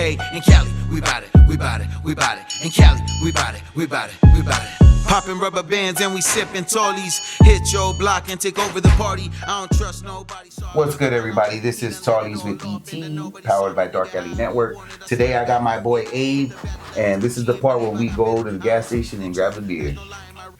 Hey, in Cali, we bout it, we bout it, we bout it. In Cali, we bout it, we bout it, we bout it. Popping rubber bands and we sipping Tallies. Hit your block and take over the party. I don't trust nobody. What's good, everybody? This is Tallies with ET, powered by Dark Alley Network. Today I got my boy Abe, and this is the part where we go to the gas station and grab a beer.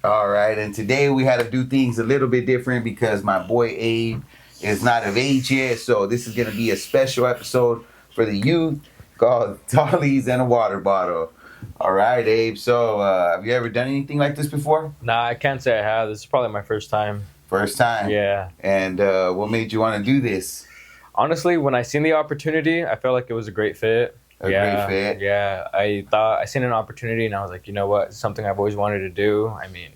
All right, and today we had to do things a little bit different because my boy Abe is not of age yet, so this is going to be a special episode for the youth called Tallies and a Water Bottle. All right, Abe. So, have you ever done anything like this before? Nah, I can't say I have. This is probably my first time. First time? Yeah. And what made you want to do this? Honestly, when I seen the opportunity, I felt like it was a great fit. Great fit? Yeah. I seen an opportunity and I was like, you know what? It's something I've always wanted to do. I mean,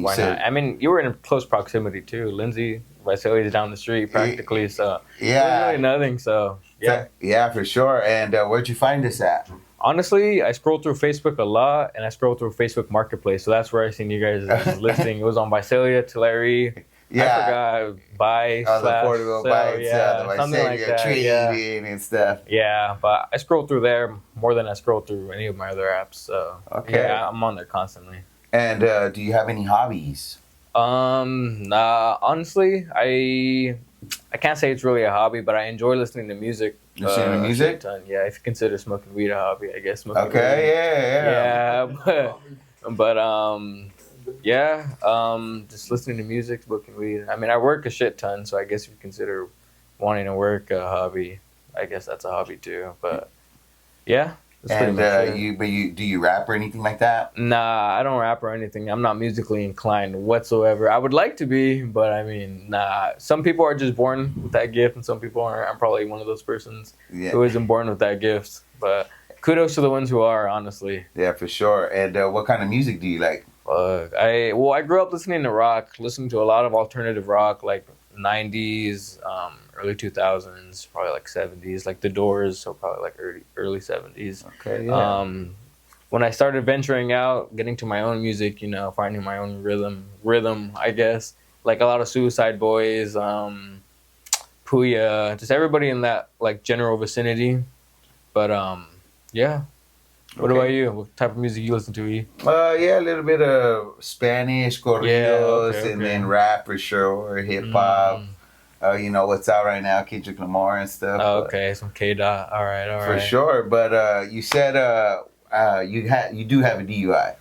why not? I mean, you were in close proximity too. Lindsay, Visalia is down the street practically, so yeah, it was really nothing. So yeah, yeah, for sure. And where'd you find this at? Honestly, I scrolled through Facebook a lot, and I scrolled through Facebook Marketplace, so that's where I seen you guys listing. It was on Visalia, Tulare. Yeah, I forgot buy slash affordable sell, buy yeah, the something like that. Trading and stuff. Yeah, but I scrolled through there more than I scrolled through any of my other apps. So okay, yeah, I'm on there constantly. And do you have any hobbies? Nah, honestly, I can't say it's really a hobby, but I enjoy listening to music. Listening to music? Yeah, if you consider smoking weed a hobby, I guess. Smoking okay, weed. Yeah, just listening to music, smoking weed. I mean, I work a shit ton, so I guess if you consider wanting to work a hobby, I guess that's a hobby too. But yeah. And do you rap or anything like that? Nah, I don't rap or anything. I'm not musically inclined whatsoever. I would like to be, but I mean, nah. Some people are just born with that gift, and some people aren't. I'm probably one of those persons who isn't born with that gift. But kudos to the ones who are, honestly. Yeah, for sure. And what kind of music do you like? I grew up listening to rock, listening to a lot of alternative rock, like 90s, early 2000s, probably like 70s, like The Doors, so probably like early 70s. Okay, yeah. When I started venturing out, getting to my own music, you know, finding my own rhythm, I guess, like a lot of Suicide Boys, Puya, just everybody in that like general vicinity. But yeah. What about you? What type of music you listen to, E? Yeah, a little bit of Spanish, corridos, and then rap for sure, or hip hop. You know what's out right now, Kendrick Lamar and stuff. Oh, okay, some K-Dot. All right. For sure, but you said you do have a DUI.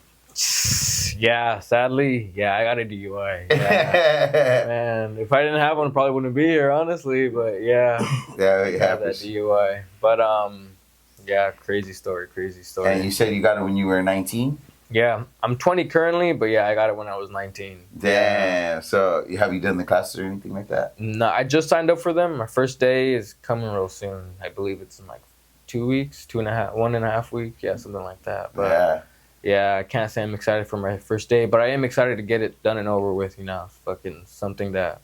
Yeah, sadly, I got a DUI. Yeah. Man, if I didn't have one, I probably wouldn't be here, honestly. But yeah, it have that DUI. But yeah, crazy story. And you said you got it when you were 19? Yeah, I'm 20 currently, but yeah, I got it when I was 19. Damn. Yeah. So have you done the classes or anything like that? No, I just signed up for them. My first day is coming real soon. I believe it's in like 2 weeks, 1.5 weeks. Yeah, something like that. But yeah, I can't say I'm excited for my first day, but I am excited to get it done and over with, you know, fucking something that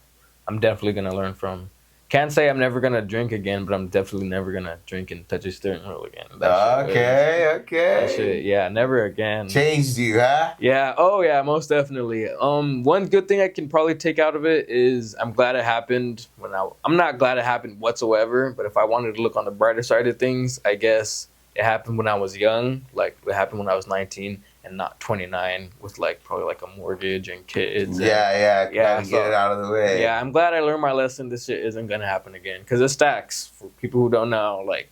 I'm definitely going to learn from. Can't say I'm never gonna drink again, but I'm definitely never gonna drink and touch a steering wheel again. Okay. That shit, yeah, never again. Changed you, huh? Yeah. Oh, yeah, most definitely. One good thing I can probably take out of it is I'm glad it happened I'm not glad it happened whatsoever, but if I wanted to look on the brighter side of things, I guess it happened when I was young. Like it happened when I was 19 and not 29 with like probably like a mortgage and kids. Yeah. So, get it out of the way. Yeah, I'm glad I learned my lesson. This shit isn't gonna happen again because it stacks. For people who don't know, like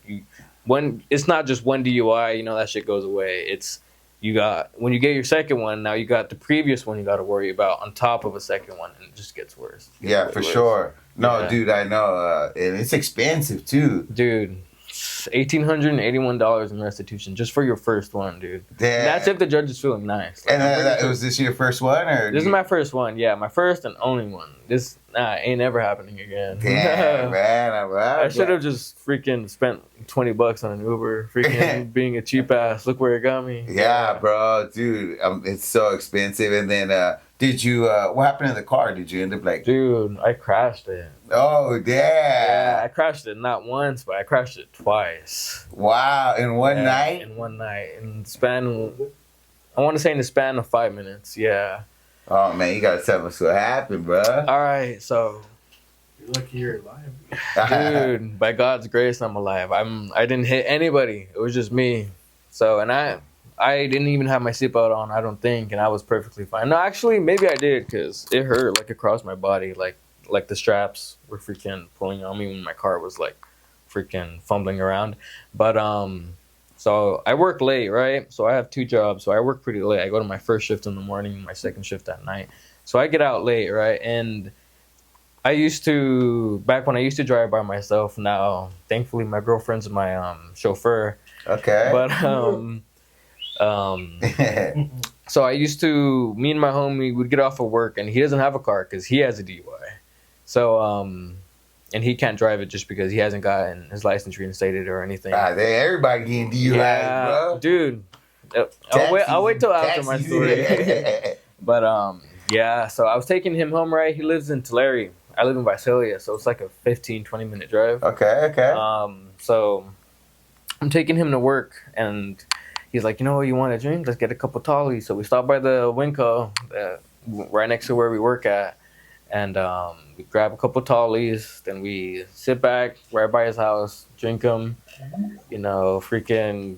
when it's not just one DUI, you know that shit goes away. It's when you get your second one, now you got the previous one you got to worry about on top of a second one, and it just gets worse. Yeah, for sure. No, yeah. Dude, I know, and it's expensive too, dude. $1,881 in restitution just for your first one, dude. Damn. And that's if the judge is feeling nice. Like, and was this your first one, or this is my first one? Yeah, my first and only one. This ain't ever happening again. Damn, man, I should have just freaking spent $20 on an Uber. Freaking being a cheap ass. Look where it got me. Yeah, bro, dude, it's so expensive. And then, did you? What happened to the car? Did you end up like? Dude, I crashed it. Oh, damn. Yeah, I crashed it not once, but I crashed it twice. Wow, in one night? In one night. In the span of 5 minutes, yeah. Oh, man, you got to tell us what happened, bro. All right, so You're lucky you're alive. Dude, by God's grace, I'm alive. I didn't hit anybody. It was just me. So, and I didn't even have my seatbelt on, I don't think, and I was perfectly fine. No, actually, maybe I did, because it hurt, like, across my body. Like the straps were freaking pulling on me when my car was, like, freaking fumbling around. But, so I work late, right? So I have 2 jobs, so I work pretty late. I go to my first shift in the morning, my second shift at night. So I get out late, right? And back when I used to drive by myself, now, thankfully, my girlfriend's my chauffeur. Okay. But, so me and my homie would get off of work, and he doesn't have a car because he has a DUI. So, and he can't drive it just because he hasn't gotten his license reinstated or anything. Everybody getting DUI, yeah, bro. Dude. I'll wait till after my story. But, yeah, so I was taking him home, right? He lives in Tulare. I live in Visalia, so it's like a 15-20 minute drive. Okay. So I'm taking him to work, and he's like, you know what, you want to drink? Let's get a couple Tallies. So we stopped by the Winco, right next to where we work at, and we grab a couple Tallies. Then we sit back right by his house, drink them, freaking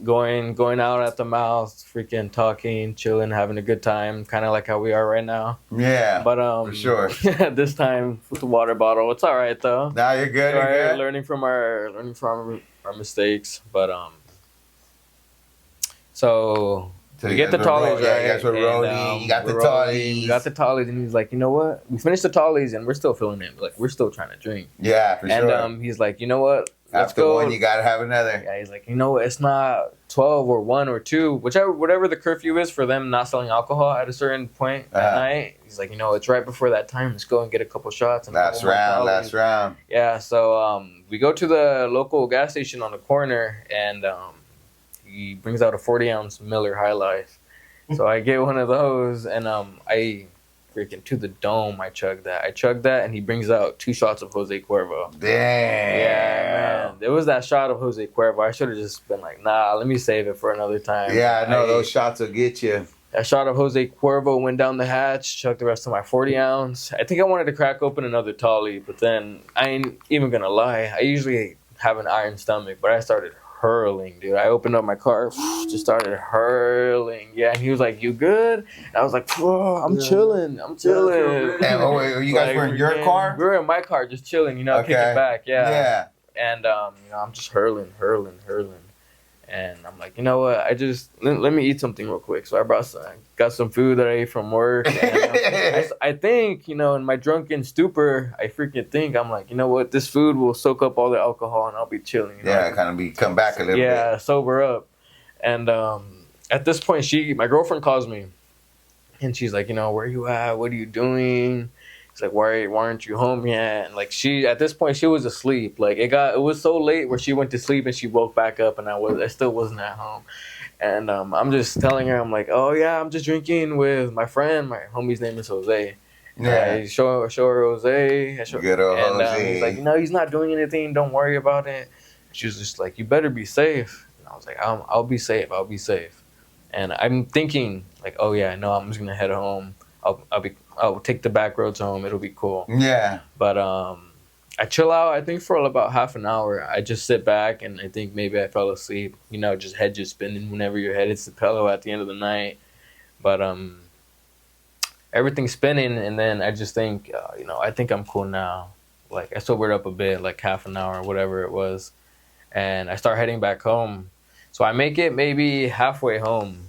going out at the mouth, freaking talking, chilling, having a good time, kind of like how we are right now. Yeah, but for sure. This time with the water bottle, it's all right though. Nah, you're good. All right, you're good. Learning from our mistakes, but so we get the Tallies, right? Yeah, you guys were rolling. You got the Tallies. We got the Tallies, and he's like, you know what? We finished the Tallies, and we're still feeling it. Like, we're still trying to drink. Yeah, for sure. And he's like, you know what? Let's After go. one, you gotta have another. Yeah, he's like, you know what? It's not 12 or 1 or 2, whatever the curfew is for them not selling alcohol at a certain point at night. He's like, it's right before that time. Let's go and get a couple shots. And last round. Yeah, so we go to the local gas station on the corner, and he brings out a 40-ounce Miller High Life. So I get one of those, and I freaking to the dome. I chug that, and he brings out 2 shots of Jose Cuervo. Damn. Yeah, man. It was that shot of Jose Cuervo. I should have just been like, nah, let me save it for another time. Yeah, I know those shots will get you. That shot of Jose Cuervo went down the hatch, chugged the rest of my 40-ounce. I think I wanted to crack open another Tolly, but then I ain't even gonna lie. I usually have an iron stomach, but I started hurling, dude. I opened up my car, just started hurling. Yeah, and he was like, "You good?" And I was like, I'm chilling. And you guys were in your car? We were in my car, just chilling, kicking back. Yeah. And I'm just hurling. And I'm like, you know what? Let me eat something real quick. So I got some food that I ate from work. And I think, in my drunken stupor, I freaking think, I'm like, you know what? This food will soak up all the alcohol and I'll be chilling. Come back a little bit. Yeah, sober up. And at this point, my girlfriend calls me. And she's like, where you at? What are you doing? It's like, why aren't you home yet? And like at this point she was asleep. Like it was so late where she went to sleep and she woke back up and I still wasn't at home. And I'm just telling her, I'm like, oh yeah, I'm just drinking with my friend. My homie's name is Jose. Yeah. I show her Jose. Good old Jose. He's like, he's not doing anything. Don't worry about it. She was just like, you better be safe. And I was like, I'll be safe. I'll be safe. And I'm thinking like, oh yeah, no, I'm just gonna head home. I'll take the back roads home. It'll be cool. Yeah. But I chill out, I think, for about half an hour. I just sit back, and I think maybe I fell asleep. Just head just spinning whenever your head hits the pillow at the end of the night. But everything's spinning, and then I just think, I think I'm cool now. Like, I sobered up a bit, like half an hour, whatever it was. And I start heading back home. So I make it maybe halfway home.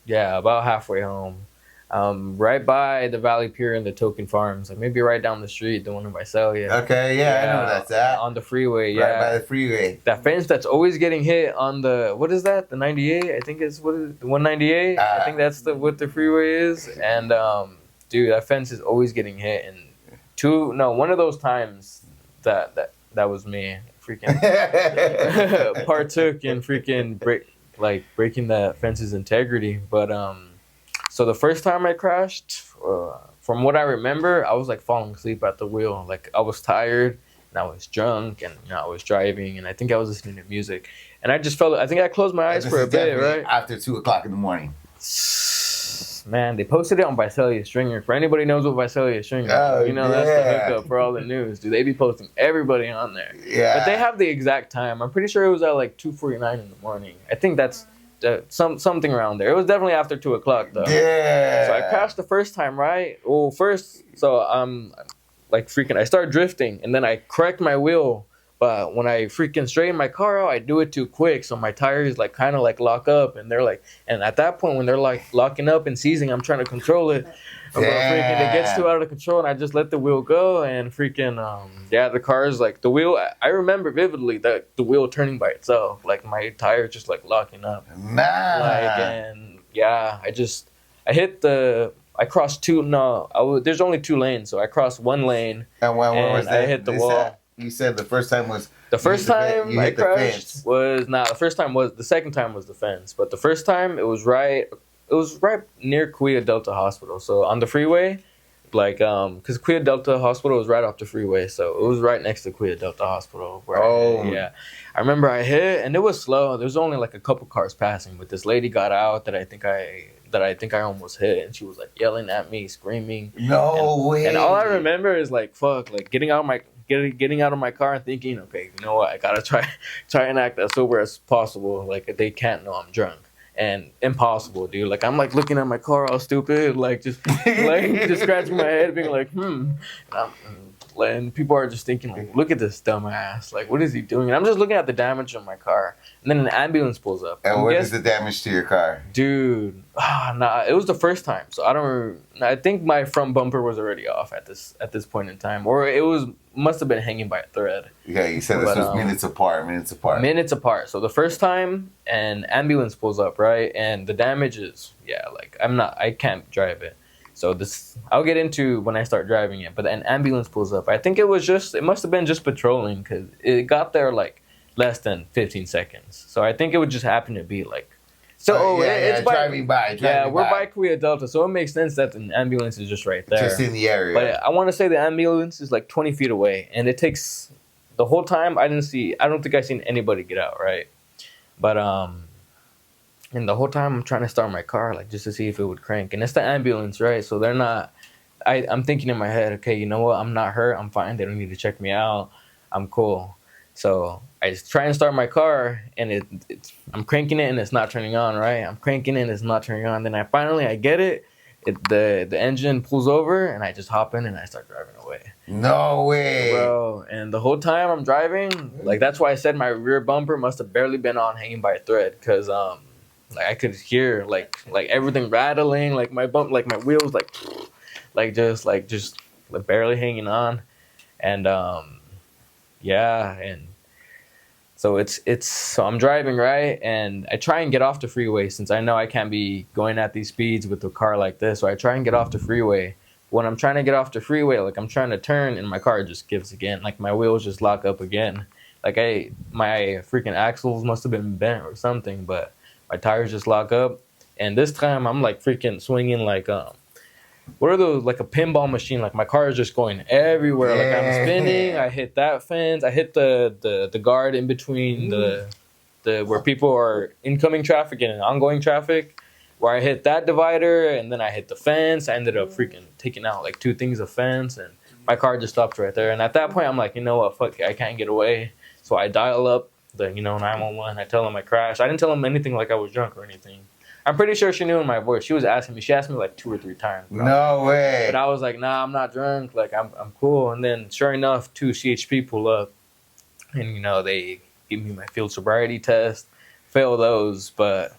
Yeah, about halfway home. Right by the Valley Pier and the Token Farms, like maybe right down the street, the one in Visalia. Okay, yeah, I know that's that. On the freeway, yeah. Right by the freeway. That fence that's always getting hit on the, what is that? The 98? I think it's, the 198? I think that's what the freeway is. And, dude, that fence is always getting hit. And one of those times that was me. Freaking partook in freaking breaking that fence's integrity. But, so the first time I crashed, from what I remember, I was like falling asleep at the wheel. Like I was tired and I was drunk and I was driving and I think I was listening to music. And I just I think I closed my eyes for a bit, right? After 2:00 in the morning. man, they posted it on Visalia Stringer. For anybody knows what Visalia Stringer is, you know, that's the hookup for all the news. Dude, they be posting everybody on there. Yeah. But they have the exact time. I'm pretty sure it was at like 2:49 in the morning. I think that's something around there. It was definitely after 2 o'clock though. Yeah. So I crashed the first time, right? Well, first, so like freaking, I started drifting and then I cracked my wheel. But when I freaking straighten my car out, I do it too quick. So my tires like kind of like lock up and they're like, and at that point when they're like locking up and seizing, I'm trying to control it. But freaking, it gets too out of control and I just let the wheel go and freaking, yeah, the car's like the wheel. I remember vividly that the wheel turning by itself, like my tires just like locking up. Like, and yeah, I hit I crossed there's only 2 lanes. So I crossed 1 lane and was that? I hit the wall. You said the first time was... The first time I crashed was not. The first time was the second time was the fence, but the first time it was right near Kuya Delta Hospital. So on the freeway, like because Kuya Delta Hospital was right off the freeway, so it was right next to Kuya Delta Hospital. Yeah, I remember I hit and it was slow. There was only like a couple cars passing, but this lady got out that I think I almost hit, and she was like yelling at me, screaming. No way. And all I remember is like fuck, like getting out of my car and thinking, okay, you know what, I gotta try and act as sober as possible. Like they can't know I'm drunk. And impossible, dude. Like I'm like looking at my car all stupid, like just scratching my head, being like, and people are just thinking like, look at this dumbass. Like, what is he doing? And I'm just looking at the damage on my car. And then an ambulance pulls up. And what is the damage to your car? Dude, nah, it was the first time. So I think my front bumper was already off at this point in time. Or must have been hanging by a thread. Yeah, you said this was minutes apart. Minutes apart. So the first time an ambulance pulls up, right? And the damage is, like I can't drive it. So I'll get into when I start driving it. But an ambulance pulls up. I think it must have been just patrolling because it got there like less than 15 seconds. So I think it would just happen to be like, it's driving by. We're by Kuya Delta, so it makes sense that the ambulance is just right there. Just in the area. But I want to say the ambulance is like 20 feet away, and it takes the whole time. I don't think I seen anybody get out, right? But and the whole time I'm trying to start my car, like just to see if it would crank, and it's the ambulance, right? So they're not. I'm thinking in my head, okay, you know what? I'm not hurt. I'm fine. They don't need to check me out. I'm cool. So I just try and start my car, and I'm cranking it, and it's not turning on, right? I'm cranking it, and it's not turning on. Then I get it. The engine pulls over, and I just hop in, and I start driving away. No way. Bro, and the whole time I'm driving, like that's why I said my rear bumper must have barely been on, hanging by a thread, because like I could hear like everything rattling, like my wheels just barely hanging on, and and so so I'm driving, right, and I try and get off the freeway since I know I can't be going at these speeds with a car like this. So I try and get off the freeway. When I'm trying to get off the freeway, like I'm trying to turn, and my car just gives again. Like my wheels just lock up again. Like my freaking axles must have been bent or something, but my tires just lock up. And this time I'm like freaking swinging like what are those, like a pinball machine? Like my car is just going everywhere. Like I'm spinning. I hit that fence. I hit the guard in between the where people are incoming traffic and ongoing traffic. Where I hit that divider, and then I hit the fence. I ended up freaking taking out like 2 things of fence, and my car just stopped right there. And at that point, I'm like, you know what, fuck it, I can't get away. So I dial up the 911. I tell them I crashed. I didn't tell them anything like I was drunk or anything. I'm pretty sure she knew in my voice. She was asking me. She asked me like 2 or 3 times. No way. But I was like, nah, I'm not drunk. Like I'm cool. And then sure enough, 2 CHP pull up, and they give me my field sobriety test. Fail those, but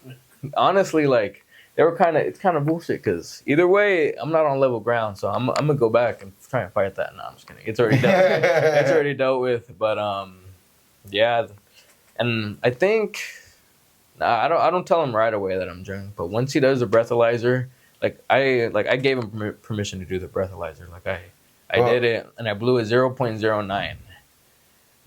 honestly, like it's kind of bullshit because either way, I'm not on level ground. So I'm gonna go back and try and fight that. No, I'm just kidding. It's already dealt. It's already dealt with. But yeah, and I think. I don't tell him right away that I'm drunk, but once he does the breathalyzer, I gave him permission to do the breathalyzer. Like I did it, and I blew a 0.09.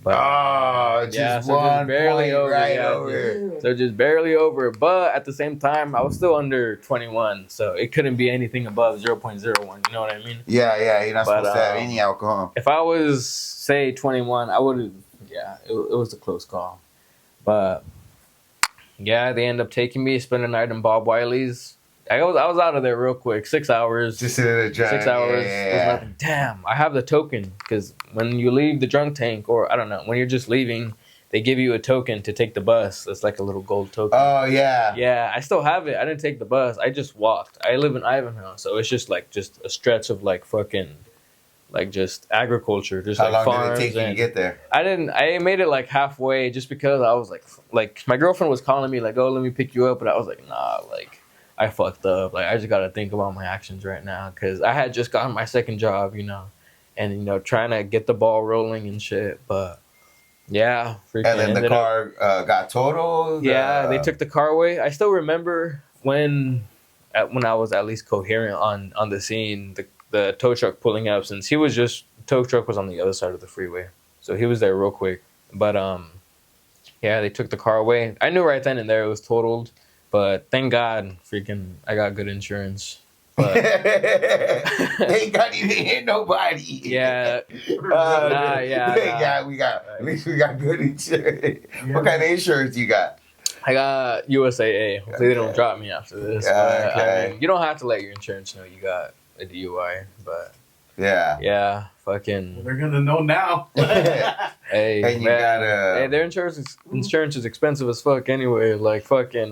But just barely over, right over. So just barely over, but at the same time, I was still under 21, so it couldn't be anything above 0.01. You know what I mean? Yeah. You're not supposed to have any alcohol. If I was say 21, I would have. Yeah, it was a close call, but. Yeah, they end up taking me, spend the night in Bob Wiley's. I was out of there real quick. 6 hours. Just in the drunk. 6 hours. Yeah. Was nothing. Damn, I have the token because when you leave the drunk tank, or I don't know, when you're just leaving, they give you a token to take the bus. It's like a little gold token. Oh yeah. Yeah, I still have it. I didn't take the bus. I just walked. I live in Ivanhoe, so it's just a stretch of like fucking, like just agriculture, just How like long farms. did it take you to get there? I made it like halfway just because I was like my girlfriend was calling me like, oh, let me pick you up, but I was like, nah, like I fucked up. Like I just gotta think about my actions right now because I had just gotten my second job, and trying to get the ball rolling and shit, but. Yeah, and then the car got totaled. Yeah, they took the car away. I still remember when I was at least coherent on the scene. The tow truck pulling up, since tow truck was on the other side of the freeway, so he was there real quick. But yeah, they took the car away. I knew right then and there it was totaled, but thank God, freaking, I got good insurance. But Thank God you didn't hit nobody. Yeah. We got at least we got good insurance. Yeah. What kind of insurance you got? I got USAA. Hopefully they don't drop me after this. But, I mean, you don't have to let your insurance know you got a DUI, but yeah, fucking. Well, they're gonna know now. Hey, and you got their insurance is expensive as fuck anyway. Like fucking,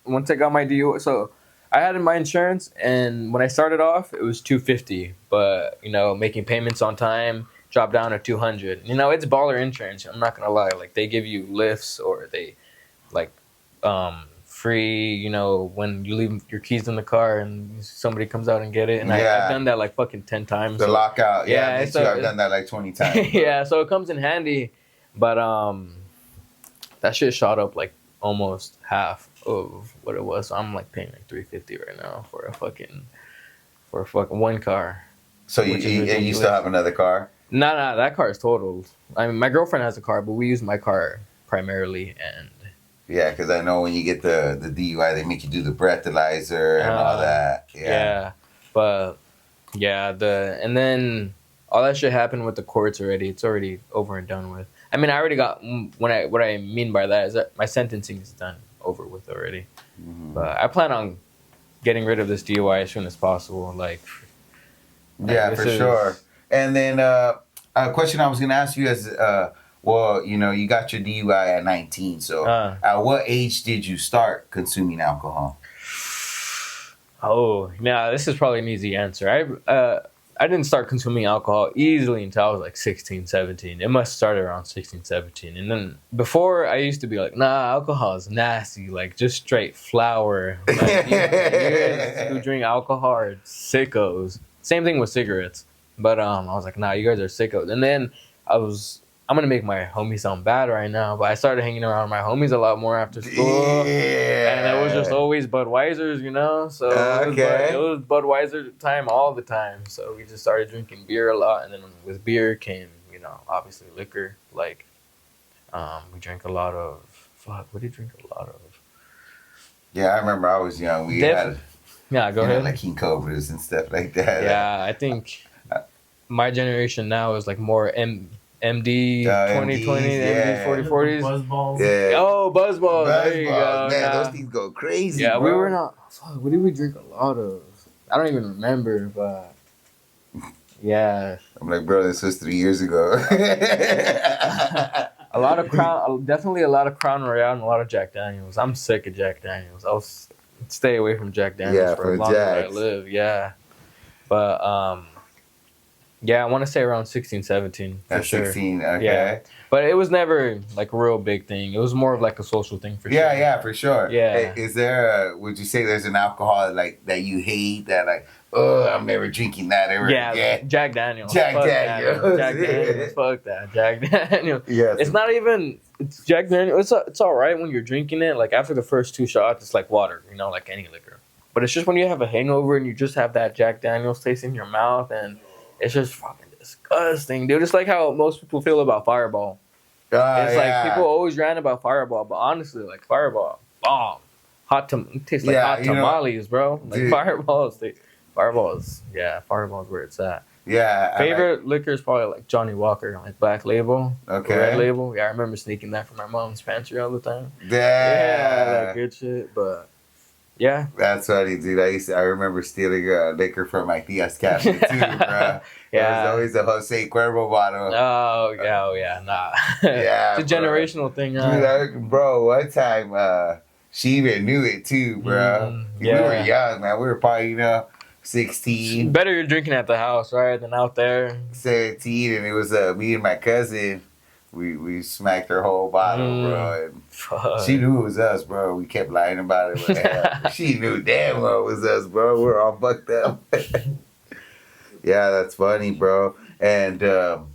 once I got my DUI, so. I had my insurance, and when I started off, it was $250. But making payments on time dropped down to $200. It's baller insurance. I'm not gonna lie. Like they give you lifts, or they like free. When you leave your keys in the car and somebody comes out and get it. And I've done that like fucking 10 times. The lockout. Yeah, me too. I've done that like 20 times. Yeah, so it comes in handy. But that shit shot up like almost half of what it was. So I'm like paying like $350 right now for a fucking one car. So you still have another car? Nah, that car is totaled. I mean, my girlfriend has a car, but we use my car primarily. And yeah, because I know when you get the DUI, they make you do the breathalyzer and all that. Yeah, but yeah, and then all that shit happened with the courts already. It's already over and done with. I mean, I already got what I mean by that is that my sentencing is done, over with already. Mm-hmm. But I plan on getting rid of this DUI as soon as possible. For sure. And then a question I was gonna ask you is, you got your DUI at 19. So at what age did you start consuming alcohol? Oh, now this is probably an easy answer. I didn't start consuming alcohol easily until I was like 16, 17. It must have started around 16, 17. And then before, I used to be like, nah, alcohol is nasty. Like, just straight flour. Like, you guys who drink alcohol are sickos. Same thing with cigarettes. But I was like, nah, you guys are sickos. And then I'm going to make my homies sound bad right now, but I started hanging around my homies a lot more after school. Yeah. And it was just always Budweisers, So it was Budweiser time all the time. So we just started drinking beer a lot. And then with beer came, obviously liquor. Like, we drank a lot of, what did you drink a lot of? Yeah, I remember I was young. We had, go ahead. Like King Cobras and stuff like that. Yeah, I think my generation now is like more MD 2020, MD 4040s. Buzzballs. Yeah. Oh, Buzzballs. There you go. Man, those things go crazy. Yeah, bro. we were not. Fuck, what did we drink a lot of? I don't even remember, but yeah. I'm like, bro, this was 3 years ago. A lot of definitely a lot of Crown Royale and a lot of Jack Daniels. I'm sick of Jack Daniels. I'll stay away from Jack Daniels for as long as I live. Yeah. But, yeah, I want to say around 16, 17. At 16, okay. Yeah. But it was never like a real big thing. It was more of like a social thing for sure. Yeah, for sure. Yeah. Hey, is there would you say there's an alcohol like that you hate that like, oh, I'm never drinking that ever again? Yeah, Jack Daniels. Jack Daniels. Jack Daniels. Fuck that. Jack Daniels. Yes. It's not even, it's Jack Daniels. It's all right when you're drinking it. Like after the first 2 shots, it's like water, like any liquor. But it's just when you have a hangover and you just have that Jack Daniels taste in your mouth and it's just fucking disgusting, dude. It's like how most people feel about Fireball. It's like people always rant about Fireball, but honestly, like Fireball, bomb. It tastes like hot tamales, bro. Like dude. Fireball is where it's at. Yeah. Favorite liquor is probably like Johnny Walker, like Black Label. Okay. Red Label. Yeah, I remember sneaking that from my mom's pantry all the time. Yeah. That good shit. But Yeah. That's funny, dude. I remember stealing liquor from my tia's cabinet too, bro. Yeah. There was always a Jose Cuervo bottle. Oh yeah, nah. Yeah, It's a generational thing, dude, bro, one time, she even knew it too, bro. We were young, man. We were probably, 16. Better you're drinking at the house, right, than out there. 17, and it was me and my cousin. We smacked her whole bottle, bro. And Fuck. she knew it was us, bro. We kept lying about it. But hell, she knew damn well it was us, bro. We were all fucked up. Yeah, that's funny, bro. And do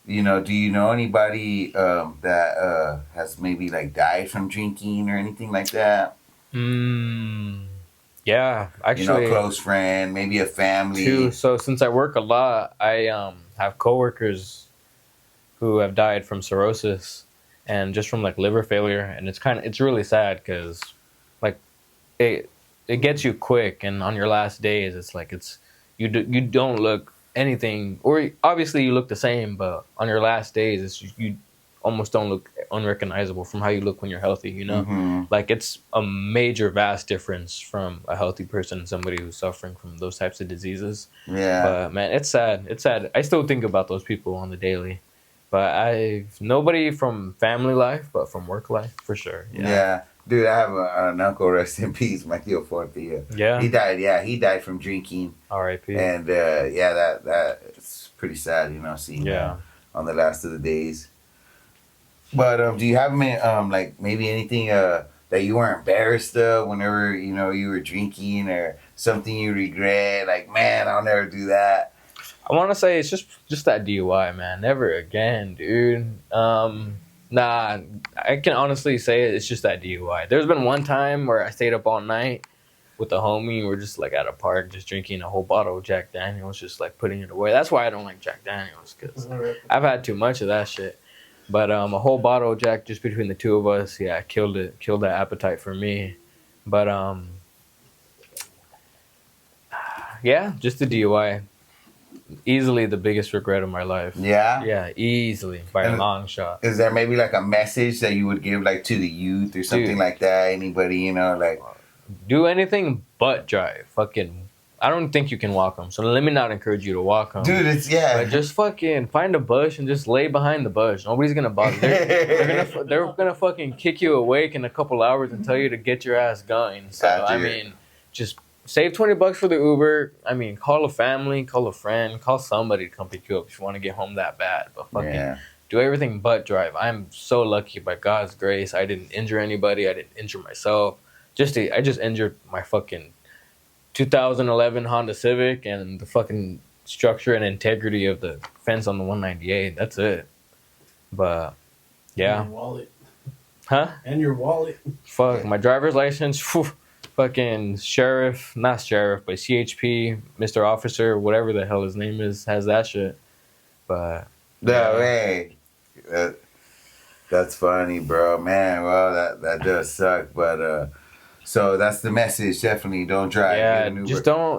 you know anybody that has maybe like died from drinking or anything like that? Yeah, actually, Close friend, maybe a family. Too. So since I work a lot, I have coworkers who have died from cirrhosis and just from like liver failure, and it's really sad because like it gets you quick, and on your last days, you don't look anything, or obviously you look the same, but on your last days, you almost don't look unrecognizable from how you look when you're healthy, Mm-hmm. Like it's a major vast difference from a healthy person and somebody who's suffering from those types of diseases. Yeah. But man, it's sad. I still think about those people on the daily, but I've nobody from family life, but from work life for sure. Yeah. Dude, I have an uncle, rest in peace, my tío Fortia. Yeah. He died from drinking. R.I.P. And that's pretty sad, seeing him on the last of the days. But do you have like maybe anything that you were embarrassed of whenever you were drinking, or something you regret? Like, man, I'll never do that. I want to say it's just that DUI, man. Never again, dude. Nah, I can honestly say it's just that DUI. There's been one time where I stayed up all night with a homie. We're just like at a park, just drinking a whole bottle of Jack Daniels, just like putting it away. That's why I don't like Jack Daniels, because I've had too much of that shit. But a whole bottle of Jack just between the two of us, killed that appetite for me. But just the DUI. Easily the biggest regret of my life. Yeah? Yeah, easily, by a long shot. Is there maybe like a message that you would give like to the youth or something like that? Anybody, like... Do anything but drive. Fucking... I don't think you can walk them, so let me not encourage you to walk them. Dude, But just fucking find a bush and just lay behind the bush. Nobody's gonna bother. They're gonna fucking kick you awake in a couple hours and tell you to get your ass going. So, I mean, just... Save $20 for the Uber. I mean, call a family, call a friend, call somebody to come pick you up if you want to get home that bad. But fucking do everything but drive. I'm so lucky, by God's grace, I didn't injure anybody. I didn't injure myself. I just injured my fucking 2011 Honda Civic and the fucking structure and integrity of the fence on the 198. That's it. But yeah. And your wallet. Huh? And your wallet. Fuck, my driver's license. Whew. Fucking sheriff, not sheriff, but CHP, Mr. Officer, whatever the hell his name is, has that shit. But no way. That's funny, bro. Man, well, that does suck. But so that's the message. Definitely don't drive. Yeah,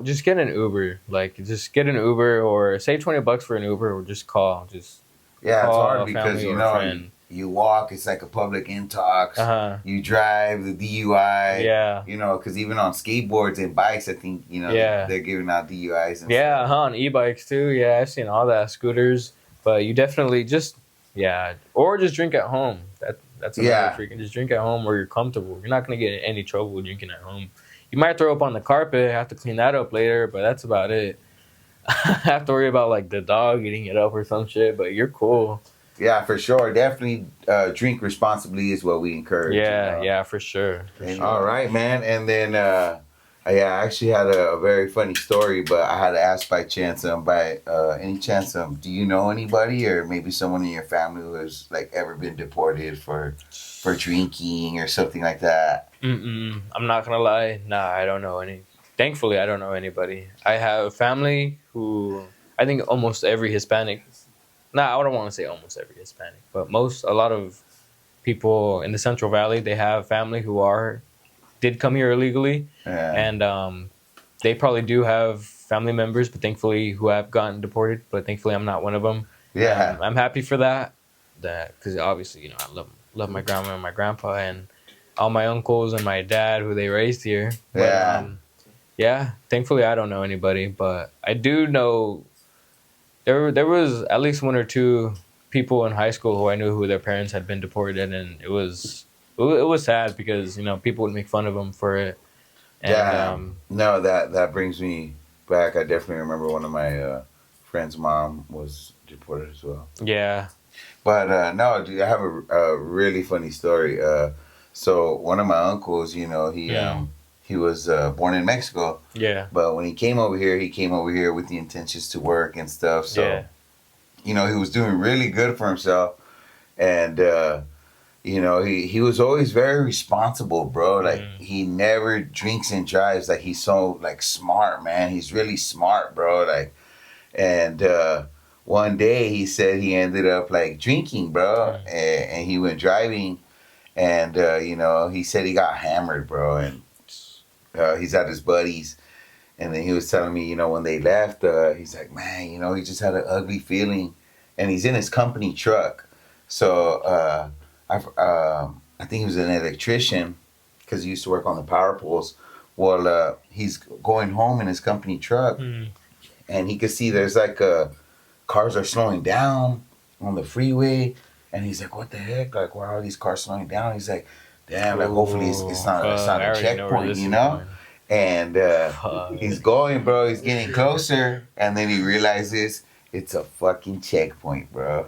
just get an Uber. Like, just get an Uber, or save $20 for an Uber, or just call. It's hard because you walk, it's like a public intox. You drive, the DUI. Yeah. Because even on skateboards and bikes, I think, they're giving out DUIs. And stuff. On e-bikes too. Yeah, I've seen all that. Scooters. But you definitely or just drink at home. That's another freaking. Just drink at home where you're comfortable. You're not going to get in any trouble drinking at home. You might throw up on the carpet, have to clean that up later, but that's about it. I have to worry about like the dog eating it up or some shit, but you're cool. Yeah, for sure. Definitely drink responsibly is what we encourage. Yeah, for sure. All right, man. And then I actually had a very funny story, but I had to ask by chance, by any chance, do you know anybody or maybe someone in your family who has like ever been deported for drinking or something like that? I'm not gonna lie. Nah, I don't know any. Thankfully, I don't know anybody. I have family who I think almost every Hispanic. Nah, I don't want to say almost every Hispanic, but a lot of people in the Central Valley, they have family who did come here illegally, and they probably do have family members, but thankfully who have gotten deported. But thankfully, I'm not one of them. I'm happy for that. Because obviously, I love my grandma and my grandpa, and all my uncles and my dad who they raised here. But, Yeah. yeah, thankfully I don't know anybody, but I do know there was at least one or two people in high school who I knew who their parents had been deported, and it was sad because people would make fun of them for it. And Damn. No, that brings me back. I definitely remember one of my friend's mom was deported as well. yeah, But no, dude, I have a really funny story. So one of my uncles, he was born in Mexico, yeah, but when he came over here with the intentions to work and stuff. So yeah, he was doing really good for himself, and he was always very responsible, bro. Like he never drinks and drives. Like he's so like smart, man. He's really smart, bro. Like, and one day he said he ended up like drinking, bro, and he went driving, and he said he got hammered, bro, and he's at his buddies. And then he was telling me, when they left, he's like, man, he just had an ugly feeling. And he's in his company truck. So I think he was an electrician because he used to work on the power poles. Well, he's going home in his company truck. And he could see there's like cars are slowing down on the freeway. And he's like, what the heck? Like, why are these cars slowing down? He's like, damn, like hopefully it's not a checkpoint, And he's going, bro. He's getting closer, and then he realizes it's a fucking checkpoint, bro.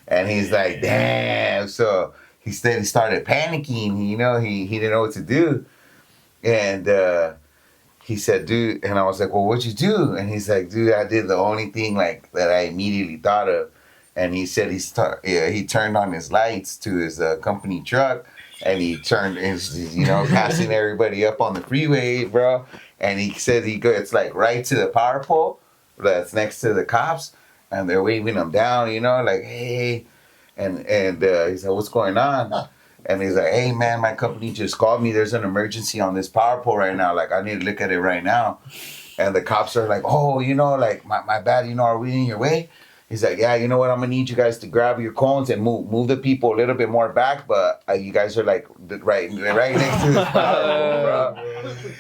And he's like, damn. So he started panicking. He didn't know what to do, and he said, dude. And I was like, well, what'd you do? And he's like, dude, I did the only thing like that I immediately thought of. And he said he turned on his lights to his company truck. And he turned, passing everybody up on the freeway, bro. And he said it's like right to the power pole that's next to the cops, and they're waving him down, like, hey. And he's like, what's going on? And he's like, hey, man, my company just called me. There's an emergency on this power pole right now. Like, I need to look at it right now. And the cops are like, oh, like, my bad, are we in your way? He's like, yeah, you know what? I'm going to need you guys to grab your cones and move the people a little bit more back. But you guys are like right next to the power pole,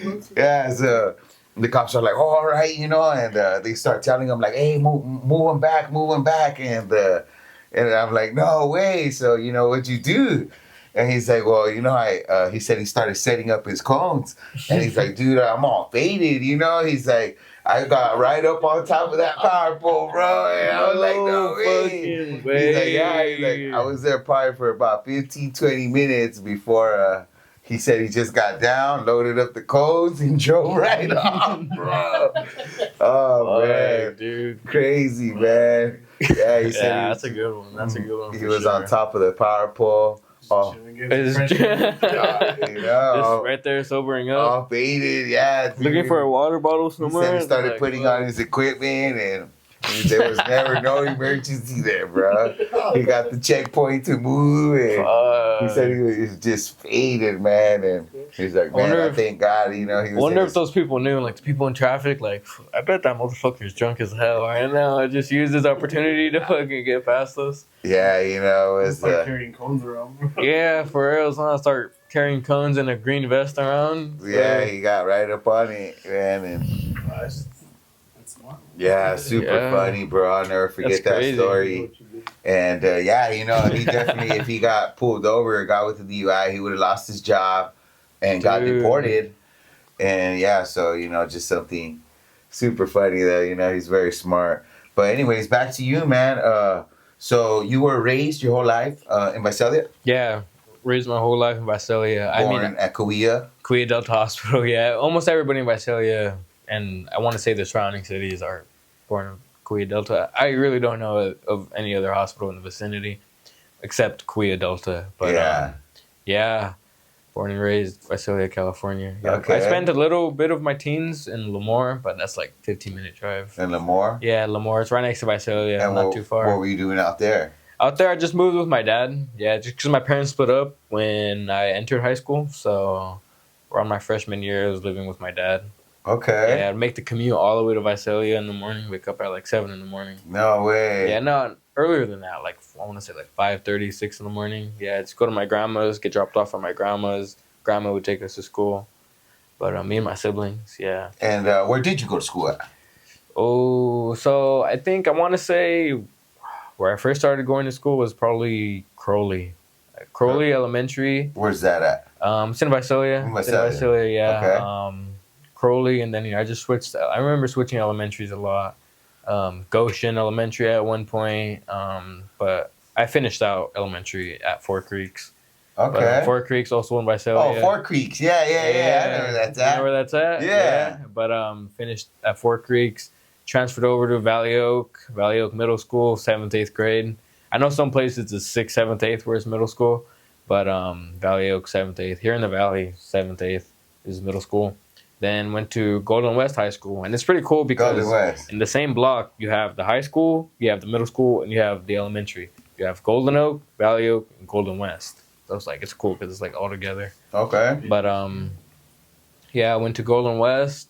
bro. Yeah, so the cops are like, oh, all right, and they start telling him like, hey, move them back. And I'm like, no way. So, what'd you do? And he's like, well, he said he started setting up his cones. And he's like, dude, I'm all faded, He's like, I got right up on top of that power pole, bro. And I was like, no way. He's like, yeah. He's like, I was there probably for about 15, 20 minutes before he said he just got down, loaded up the cones, and drove right off, bro. Oh, man. Dude. Crazy, man. Yeah, he said that's a good one. That's a good one. He was on top of the power pole. Oh, just right there sobering up. All faded, yeah. Dude. Looking for a water bottle somewhere. He started putting on his equipment, and there was never no emergency there, bro. He got the checkpoint to move, and he said he was just faded, man. And he's like, man, I thank God, he was. Wonder if those people knew, like the people in traffic, like, I bet that motherfucker's drunk as hell right now. I just used this opportunity to fucking get past us. Yeah, it's like carrying cones around. Yeah, for real. So I start carrying cones and a green vest around. So. Yeah, he got right up on it, man, and yeah, super funny, bro. I'll never forget that story. And he definitely, if he got pulled over or got with the DUI, he would have lost his job and got deported. And yeah, so just something super funny that he's very smart. But anyways, back to you, man. So you were raised your whole life in Visalia? Yeah, raised my whole life in Visalia. Born at Cahuilla? Cahuilla Delta Hospital, yeah. Almost everybody in Visalia, and I want to say the surrounding cities, are born in Cahuilla Delta. I really don't know of any other hospital in the vicinity except Cahuilla Delta. But yeah, born and raised Visalia, California. Yeah. Okay. I spent a little bit of my teens in Lemoore, but that's like 15-minute drive. In Lemoore? Yeah, Lemoore. It's right next to Visalia, and not too far. What were you doing out there? Out there, I just moved with my dad. Yeah, just because my parents split up when I entered high school. So around my freshman year, I was living with my dad. Okay. Yeah, I'd make the commute all the way to Visalia in the morning, wake up at like 7 in the morning. No way. Yeah, no, earlier than that, like I want to say like 5:30, 6 in the morning. Yeah, just go to my grandma's, get dropped off at my grandma's, grandma would take us to school. But me and my siblings, yeah. And where did you go to school at? Oh, so I think I want to say where I first started going to school was probably Crowley. Crowley Elementary. Where's that at? It's in Visalia. Yeah. Okay. Crowley, and then I just switched. I remember switching elementaries a lot. Goshen Elementary at one point, but I finished out elementary at Four Creeks. Okay. But, Four Creeks also in Visalia. Oh, Four Creeks. Yeah. I know where that's at. You know where that's at? Yeah. But finished at Four Creeks, transferred over to Valley Oak Middle School, 7th, 8th grade. I know some places it's 6th, 7th, 8th where it's middle school, but Valley Oak 7th, 8th. Here in the Valley, 7th, 8th is middle school. Then went to Golden West High School, and it's pretty cool because in the same block you have the high school, you have the middle school, and you have the elementary. You have Golden Oak, Valley Oak, and Golden West. So it's cool because it's like all together. Okay. But yeah, I went to Golden West.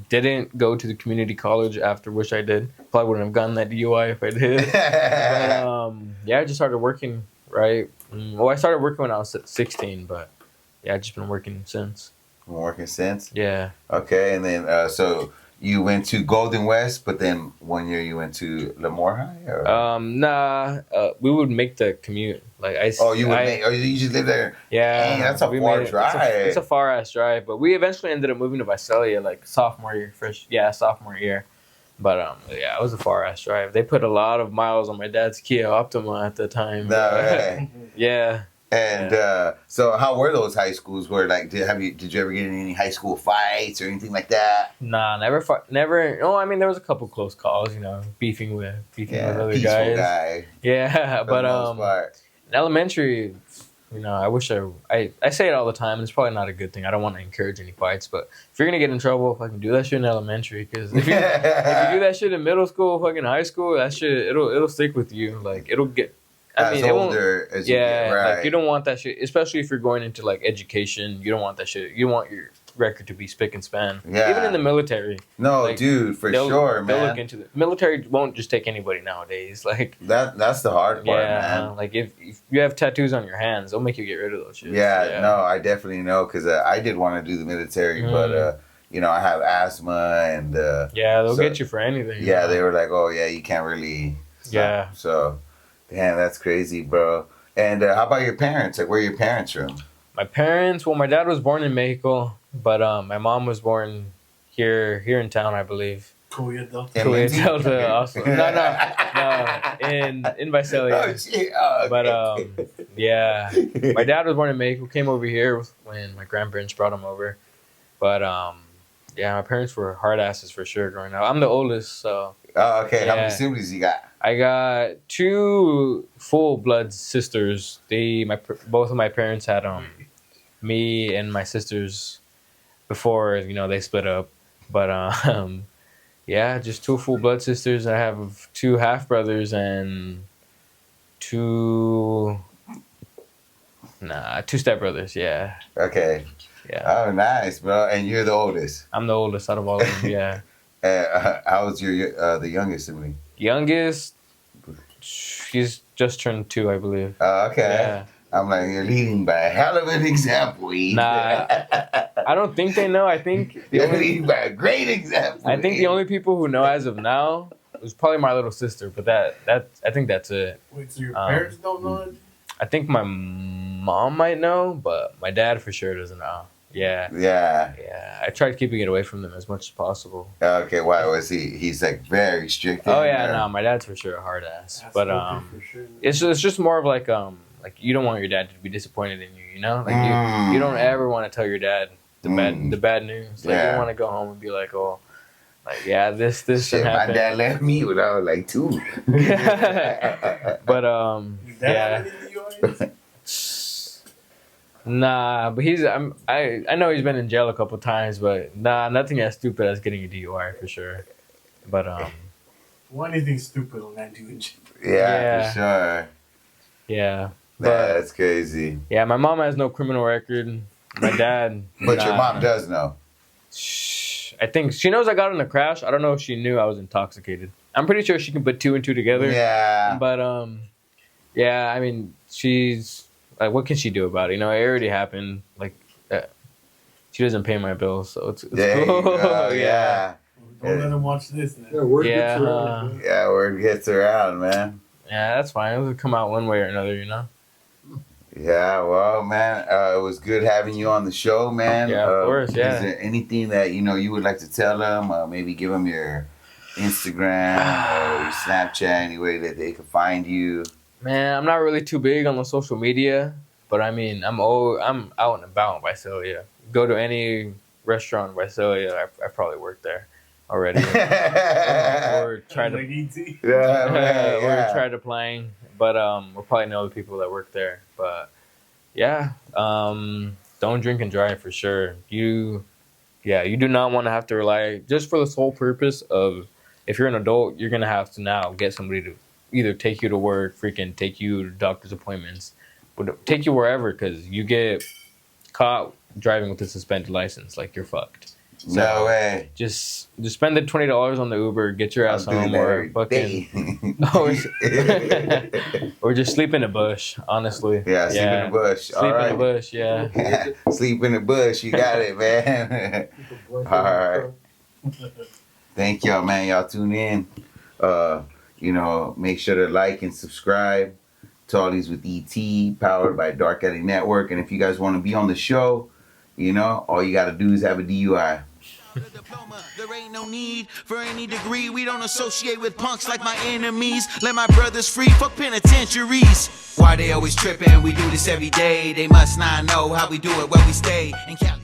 Didn't go to the community college after, which I did. Probably wouldn't have gotten that DUI if I did. But yeah, I just started working, right? Well, I started working when I was 16, but yeah, I've just been working since. Been working since? Yeah. Okay, and then so you went to Golden West, but then one year you went to Lemoore High? Or? Nah, we would make the commute. Like you just live there? Yeah. Dang, that's a far drive. It's a far ass drive, but we eventually ended up moving to Visalia like sophomore year. But yeah, it was a far ass drive. They put a lot of miles on my dad's Kia Optima at the time. No way. Yeah. And so, how were those high schools? Where like, did you ever get in any high school fights or anything like that? Nah, never. No, I mean there was a couple close calls, beefing with other guys. Guy, yeah, but in elementary, I wish I say it all the time. And it's probably not a good thing. I don't want to encourage any fights, but if you're gonna get in trouble, fucking do that shit in elementary. Because if you do that shit in middle school, fucking high school, that shit it'll stick with you. Like it'll get. As older as you get, right? Like you don't want that shit, especially if you're going into like education. You don't want that shit. You want your record to be spick and span. Yeah. Even in the military. No, like, dude, for sure, man. They'll look into the military. Won't just take anybody nowadays. Like that's the hard part, man. Like if you have tattoos on your hands, they'll make you get rid of those shit. Yeah. No, I definitely know because I did want to do the military, but I have asthma and they'll get you for anything. Yeah, they were like, oh yeah, you can't really. Stop. So. Damn, that's crazy, bro. And how about your parents? Like, where are your parents from? My parents, my dad was born in Mexico, but my mom was born here in town, I believe. Kuya Delta also. No, in Visalia. Oh, shit. Oh, okay. But, yeah. My dad was born in Mexico, came over here when my grandparents brought him over. But, yeah, my parents were hard asses for sure growing up. I'm the oldest, so. Oh, okay. Yeah. How many siblings you got? I got 2 full blood sisters. Both of my parents had me and my sisters before they split up. But yeah, just 2 full blood sisters. I have 2 half brothers and 2 step brothers. Yeah. Okay. Yeah. Oh, nice, bro. And you're the oldest. I'm the oldest out of all of them. Yeah. How's your the youngest sibling? Youngest, she's just turned 2, I believe. Okay. Yeah. I'm like, you're leading by a hell of an example, Eve. Nah, I don't think they know. I think you're leading by a great example. I think the only people who know as of now is probably my little sister, but I think that's it. Wait, so your parents don't know it? I think my mom might know, but my dad for sure doesn't know. Yeah. I tried keeping it away from them as much as possible. Okay, why was he? He's like very strict. Oh yeah, no, my dad's for sure a hard ass. That's but sure. it's just more of like you don't want your dad to be disappointed in you, Like you don't ever want to tell your dad the bad news. Like you don't want to go home and be like, oh, like this shit happened. My dad left me when I was like 2. But Your dad yeah. Nah, but I know he's been in jail a couple times, but nothing as stupid as getting a DUI for sure. But well, anything stupid will land you in jail. Yeah, for sure. Yeah. That's crazy. Yeah, my mom has no criminal record. My dad. But your mom does know. I think she knows I got in a crash. I don't know if she knew I was intoxicated. I'm pretty sure she can put 2 and 2 together. Yeah. But yeah, I mean, she's like, what can she do about it? It already happened. Like, she doesn't pay my bills, so it's There you cool. go, yeah. Don't let him watch this. Then. Yeah, word Yeah. gets around. Yeah, word gets around, man. Yeah, that's fine. It'll come out one way or another, you know. Yeah, well, man, it was good having you on the show, man. Yeah, of course, yeah. Is there anything that you would like to tell them? Maybe give them your Instagram or your Snapchat, any way that they can find you. Man, I'm not really too big on the social media, but I mean, I'm out and about in Visalia. Go to any restaurant in Visalia, I probably worked there already. Or tried Like to, E.T. Yeah, man, or yeah. tried applying, but we'll probably know the people that work there. But yeah, don't drink and drive for sure. You do not want to have to rely just for the sole purpose of, if you're an adult, you're gonna have to now get somebody to either take you to work, freaking take you to doctor's appointments, but take you wherever, because you get caught driving with a suspended license, like you're fucked. So No way. just spend the $20 on the Uber, get your ass I'm doing home, that or every fucking day. or just sleep in the bush. Honestly, Yeah, sleep in the bush. Sleep All in right. the bush, yeah. Sleep in the bush. You got it, man. All right. Thank y'all, man. Y'all tune in. Make sure to like and subscribe. Tallies with ET, powered by Dark Alley Network. And if you guys want to be on the show, all you got to do is have a DUI. Diploma. There ain't no need for any degree. We don't associate with punks like my enemies. Let my brothers free, fuck penitentiaries. Why they always tripping? We do this every day. They must not know how we do it where we stay in Cali.